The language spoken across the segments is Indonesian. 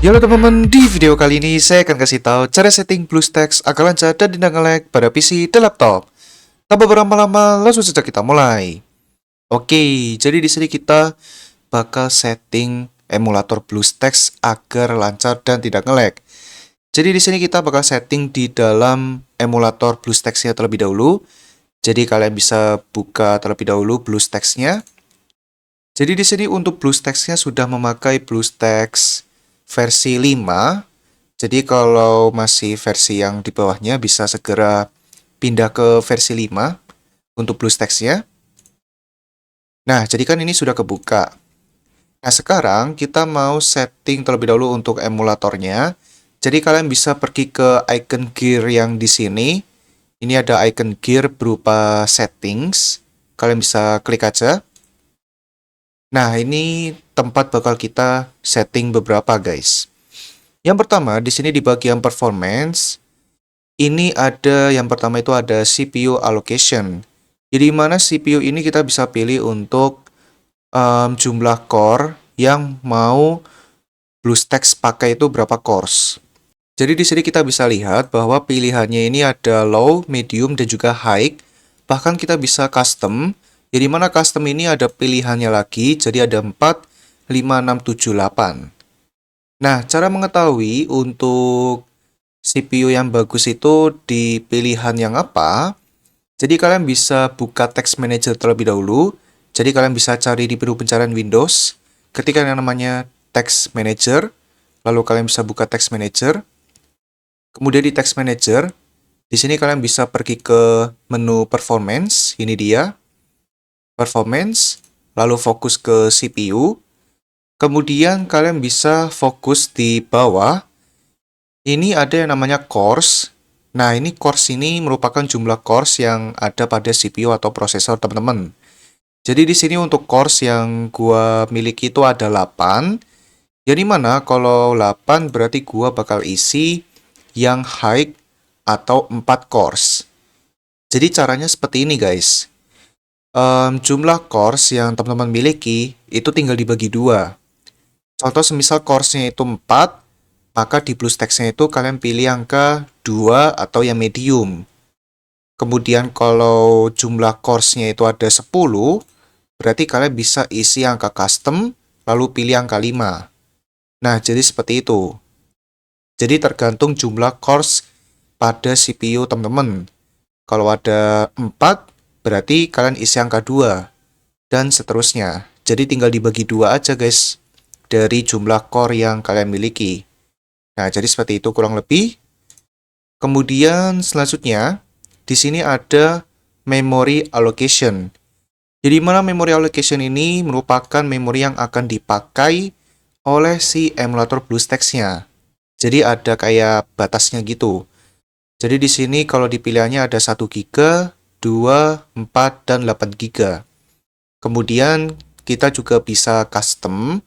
Halo teman-teman, di video kali ini saya akan kasih tahu cara setting BlueStacks agar lancar dan tidak nge-lag pada PC dan laptop. Tanpa berlama-lama, langsung saja kita mulai. Oke, jadi di sini kita bakal setting emulator BlueStacks agar lancar dan tidak nge-lag. Jadi di sini kita bakal setting di dalam emulator BlueStacks-nya terlebih dahulu. Jadi kalian bisa buka terlebih dahulu BlueStacks-nya. Jadi di sini untuk BlueStacks-nya sudah memakai BlueStacks versi 5. Jadi kalau masih versi yang di bawahnya bisa segera pindah ke versi 5 untuk BlueStacks-nya. Nah, jadi kan ini sudah kebuka. Nah, sekarang kita mau setting terlebih dahulu untuk emulatornya. Jadi kalian bisa pergi ke icon gear yang di sini. Ini ada icon gear berupa settings. Kalian bisa klik aja. Nah, ini tempat bakal kita setting beberapa, guys. Yang pertama, di sini di bagian performance, ini ada yang pertama itu ada CPU allocation. Jadi mana CPU ini kita bisa pilih untuk jumlah core yang mau BlueStacks pakai itu berapa cores. Jadi di sini kita bisa lihat bahwa pilihannya ini ada low, medium, dan juga high. Bahkan kita bisa custom. Jadi mana custom ini ada pilihannya lagi. Jadi ada 4, 5, 6, 7, 8. Nah, cara mengetahui untuk CPU yang bagus itu di pilihan yang apa? Jadi kalian bisa buka Text Manager terlebih dahulu. Jadi kalian bisa cari di menu pencarian Windows, ketika yang namanya Text Manager, lalu kalian bisa buka Text Manager. Kemudian di Text Manager, di sini kalian bisa pergi ke menu Performance, ini dia. Performance, lalu fokus ke CPU. Kemudian kalian bisa fokus di bawah. Ini ada yang namanya cores. Nah, ini cores ini merupakan jumlah cores yang ada pada CPU atau prosesor teman-teman. Jadi di sini untuk cores yang gua miliki itu ada 8. Jadi mana kalau 8 berarti gua bakal isi yang high atau 4 cores. Jadi caranya seperti ini, guys. Jumlah cores yang teman-teman miliki itu tinggal dibagi dua. Contoh semisal coresnya itu 4, maka di BlueStacks-nya itu kalian pilih angka 2 atau yang medium. Kemudian kalau jumlah coresnya itu ada 10, berarti kalian bisa isi angka custom, lalu pilih angka 5. Nah, jadi seperti itu. Jadi tergantung jumlah cores pada CPU teman-teman. Kalau ada 4, berarti kalian isi angka 2. Dan seterusnya. Jadi tinggal dibagi 2 aja, guys, dari jumlah core yang kalian miliki. Nah, jadi seperti itu kurang lebih. Kemudian selanjutnya, di sini ada memory allocation. Jadi mana memory allocation ini merupakan memori yang akan dipakai oleh si emulator BlueStacks-nya. Jadi ada kayak batasnya gitu. Jadi di sini kalau dipilihannya ada 1 GB, 2, 4, dan 8 GB. Kemudian kita juga bisa custom,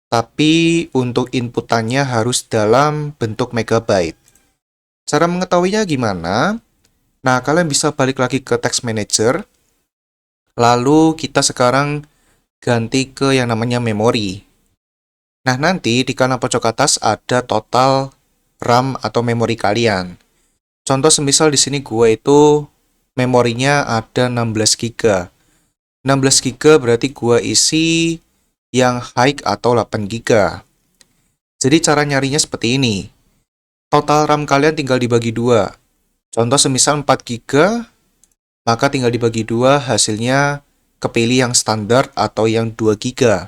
tapi untuk inputannya harus dalam bentuk megabyte. Cara mengetahuinya gimana? Nah, kalian bisa balik lagi ke Text Manager. Lalu kita sekarang ganti ke yang namanya memori. Nah, nanti di kanan pojok atas ada total RAM atau memori kalian. Contoh semisal di sini gue itu memorinya ada 16 GB. 16 GB berarti gue isi yang high atau 8 GB. Jadi cara nyarinya seperti ini. Total RAM kalian tinggal dibagi 2. Contoh semisal 4 GB, maka tinggal dibagi 2 hasilnya kepilih yang standar atau yang 2 GB.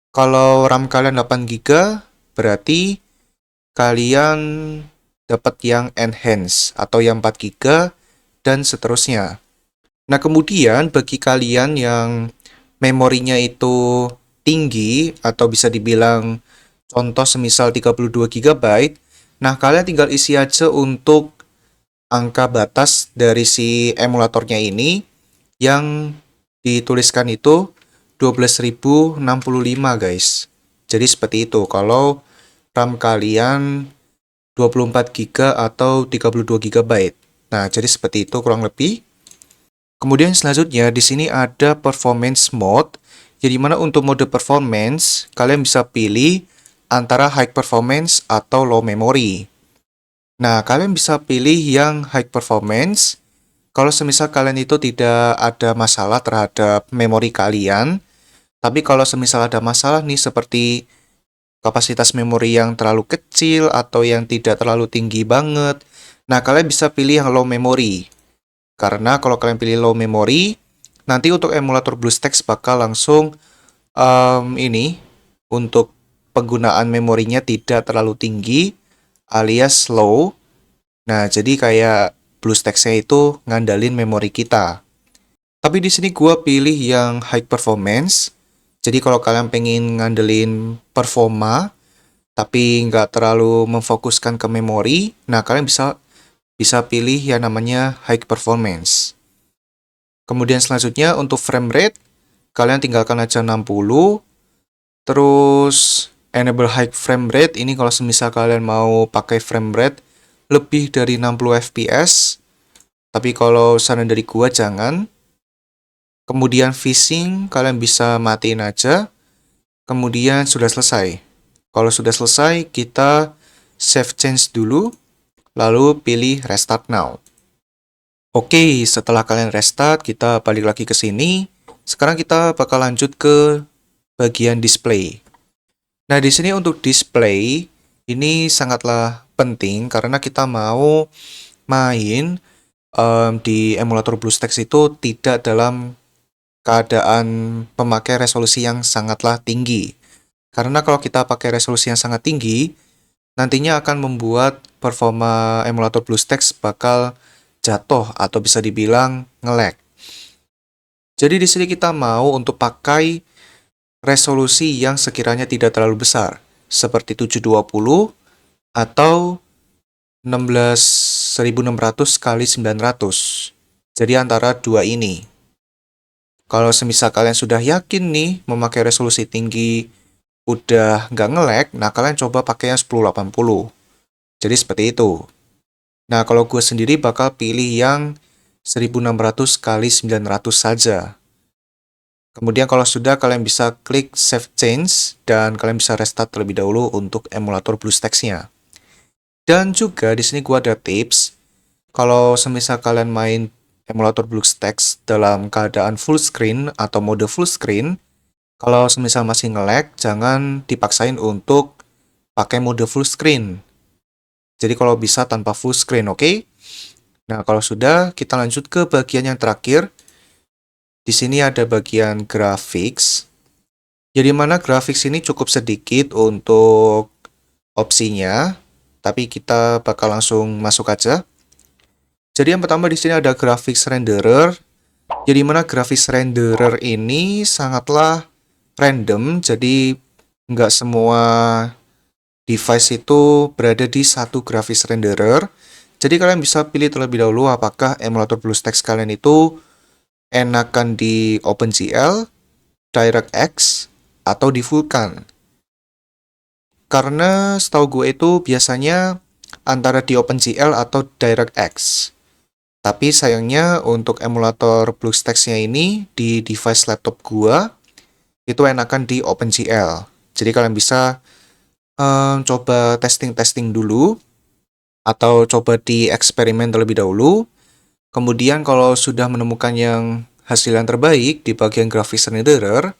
Kalau RAM kalian 8 GB, berarti kalian dapat yang enhance atau yang 4 GB dan seterusnya. Nah, kemudian bagi kalian yang memorinya itu tinggi atau bisa dibilang contoh semisal 32 GB, nah kalian tinggal isi aja untuk angka batas dari si emulatornya ini yang dituliskan itu 12.065, guys. Jadi seperti itu kalau RAM kalian 24 GB atau 32 GB. Nah, jadi seperti itu kurang lebih. Kemudian selanjutnya di sini ada performance mode. Jadi mana untuk mode performance kalian bisa pilih antara high performance atau low memory. Nah, kalian bisa pilih yang high performance kalau semisal kalian itu tidak ada masalah terhadap memori kalian, tapi kalau semisal ada masalah nih seperti kapasitas memori yang terlalu kecil atau yang tidak terlalu tinggi banget, nah kalian bisa pilih yang low memory. Karena kalau kalian pilih low memory, nanti untuk emulator BlueStacks bakal langsung ini untuk penggunaan memorinya tidak terlalu tinggi alias slow. Nah, jadi kayak BlueStacks-nya itu ngandalin memori kita. Tapi di sini gua pilih yang high performance. Jadi kalau kalian pengen ngandelin performa, tapi nggak terlalu memfokuskan ke memori, nah kalian bisa pilih yang namanya high performance. Kemudian selanjutnya untuk frame rate, kalian tinggalkan aja 60. Terus enable high frame rate ini kalau semisal kalian mau pakai frame rate lebih dari 60 fps. Tapi kalau saran dari gua jangan. Kemudian VSync kalian bisa matiin aja. Kemudian sudah selesai. Kalau sudah selesai, kita save change dulu, lalu pilih restart now. Oke, setelah kalian restart, kita balik lagi ke sini. Sekarang kita bakal lanjut ke bagian display. Nah, di sini untuk display ini sangatlah penting karena kita mau main di emulator BlueStacks itu tidak dalam keadaan pemakai resolusi yang sangatlah tinggi. Karena kalau kita pakai resolusi yang sangat tinggi, nantinya akan membuat performa emulator BlueStacks bakal jatuh atau bisa dibilang nge-lag. Jadi di sini kita mau untuk pakai resolusi yang sekiranya tidak terlalu besar, seperti 720 atau 16.600 kali 900. Jadi antara dua ini. Kalau semisal kalian sudah yakin nih memakai resolusi tinggi udah nggak nge-lag, nah kalian coba pakai yang 1080. Jadi seperti itu. Nah, kalau gue sendiri bakal pilih yang 1600 kali 900 saja. Kemudian kalau sudah, kalian bisa klik Save Change dan kalian bisa restart terlebih dahulu untuk emulator BlueStacks-nya. Dan juga di sini gue ada tips. Kalau semisal kalian main emulator BlueStacks dalam keadaan full screen atau mode full screen, kalau semisal masih nge-lag, jangan dipaksain untuk pakai mode full screen. Jadi kalau bisa tanpa full screen, oke? Nah, kalau sudah, kita lanjut ke bagian yang terakhir. Di sini ada bagian graphics. Jadi mana graphics ini cukup sedikit untuk opsinya, tapi kita bakal langsung masuk aja. Jadi yang pertama di sini ada graphics renderer. Jadi mana graphics renderer ini sangatlah random, jadi nggak semua device itu berada di satu graphics renderer. Jadi kalian bisa pilih terlebih dahulu apakah emulator BlueStacks kalian itu enakan di OpenGL, DirectX, atau di Vulkan. Karena setahu gue itu biasanya antara di OpenGL atau DirectX. Tapi sayangnya untuk emulator BlueStacks-nya ini di device laptop gue itu enakan di OpenGL. Jadi kalian bisa coba testing-testing dulu atau coba di eksperimen terlebih dahulu. Kemudian kalau sudah menemukan yang hasil yang terbaik di bagian graphics renderer,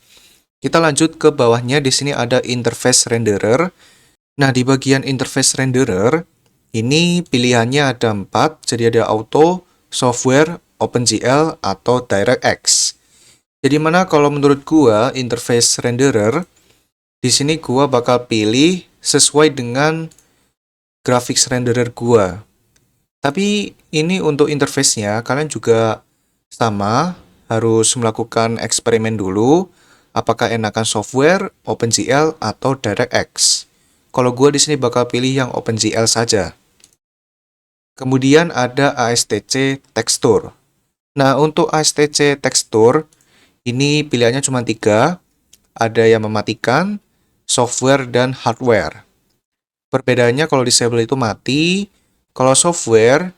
kita lanjut ke bawahnya. Di sini ada interface renderer. Nah, di bagian interface renderer ini pilihannya ada 4. Jadi ada auto, software, OpenGL, atau DirectX. Jadi mana kalau menurut gua interface renderer, di sini gua bakal pilih sesuai dengan graphics renderer gua. Tapi ini untuk interface-nya kalian juga sama, harus melakukan eksperimen dulu apakah enakan software, OpenGL, atau DirectX. Kalau gua di sini bakal pilih yang OpenGL saja. Kemudian ada ASTC Texture. Nah, untuk ASTC Texture ini pilihannya cuma 3. Ada yang mematikan, software, dan hardware. Perbedaannya kalau disable itu mati, kalau software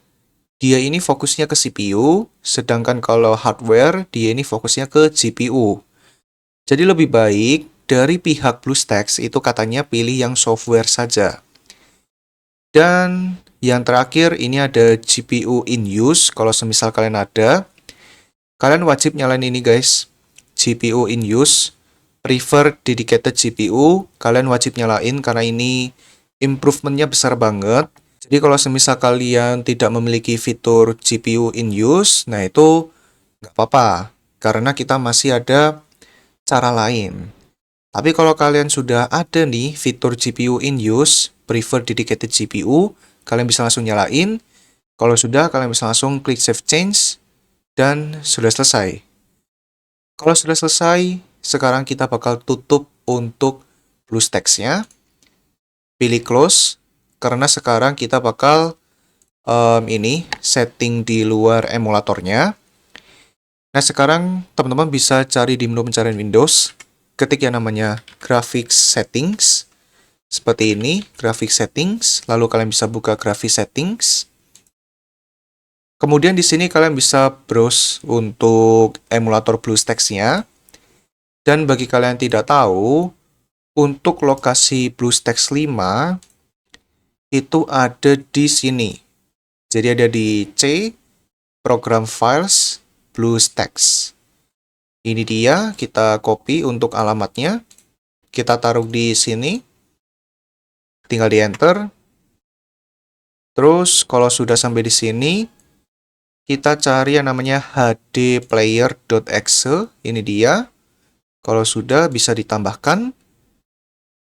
dia ini fokusnya ke CPU, sedangkan kalau hardware dia ini fokusnya ke GPU. Jadi lebih baik dari pihak BlueStacks itu katanya pilih yang software saja. Dan yang terakhir ini ada GPU in use. Kalau semisal kalian ada, kalian wajib nyalain ini guys. GPU in use, prefer dedicated GPU, kalian wajib nyalain karena ini improvementnya besar banget. Jadi kalau semisal kalian tidak memiliki fitur GPU in use, nah itu nggak apa-apa, karena kita masih ada cara lain. Tapi kalau kalian sudah ada nih fitur GPU in use, prefer dedicated GPU, kalian bisa langsung nyalain. Kalau sudah, kalian bisa langsung klik save change, dan sudah selesai. Kalau sudah selesai, sekarang kita bakal tutup untuk BlueStacks-nya. Pilih close, karena sekarang kita bakal ini setting di luar emulatornya. Nah, sekarang teman-teman bisa cari di menu pencarian Windows, ketik yang namanya Graphics Settings. Seperti ini, Graphics Settings, lalu kalian bisa buka Graphics Settings. Kemudian di sini kalian bisa browse untuk emulator BlueStacks-nya. Dan bagi kalian yang tidak tahu, untuk lokasi BlueStacks 5 itu ada di sini. Jadi ada di C, Program Files, BlueStacks. Ini dia, kita copy untuk alamatnya. Kita taruh di sini. Tinggal di enter. Terus kalau sudah sampai di sini, kita cari yang namanya hdplayer.exe. Ini dia. Kalau sudah bisa ditambahkan.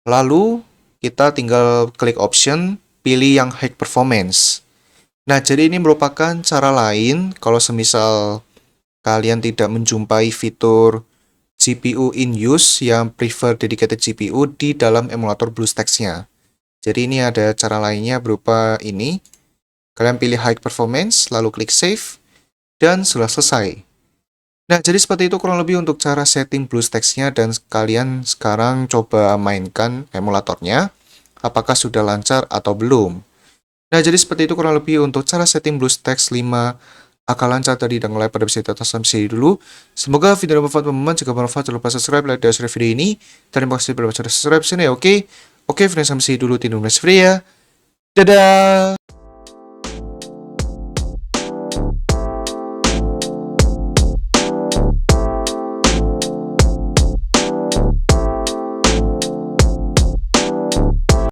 Lalu kita tinggal klik option, pilih yang high performance. Nah, jadi ini merupakan cara lain kalau semisal kalian tidak menjumpai fitur GPU in use yang prefer dedicated GPU di dalam emulator BlueStacks-nya. Jadi ini ada cara lainnya berupa ini. Kalian pilih high performance, lalu klik save, dan sudah selesai. Nah, jadi seperti itu kurang lebih untuk cara setting BlueStacks-nya, dan kalian sekarang coba mainkan emulatornya. Apakah sudah lancar atau belum? Nah, jadi seperti itu kurang lebih untuk cara setting BlueStacks 5 akan lancar tadi dan like pada episode atas sampai sini dulu. Semoga video bermanfaat teman-teman. Jika bermanfaat, jangan lupa subscribe, like, dan share video ini. Terima kasih sudah subscribe sini, oke? Oke, video sampai sini dulu. Tidak ya. Dadah!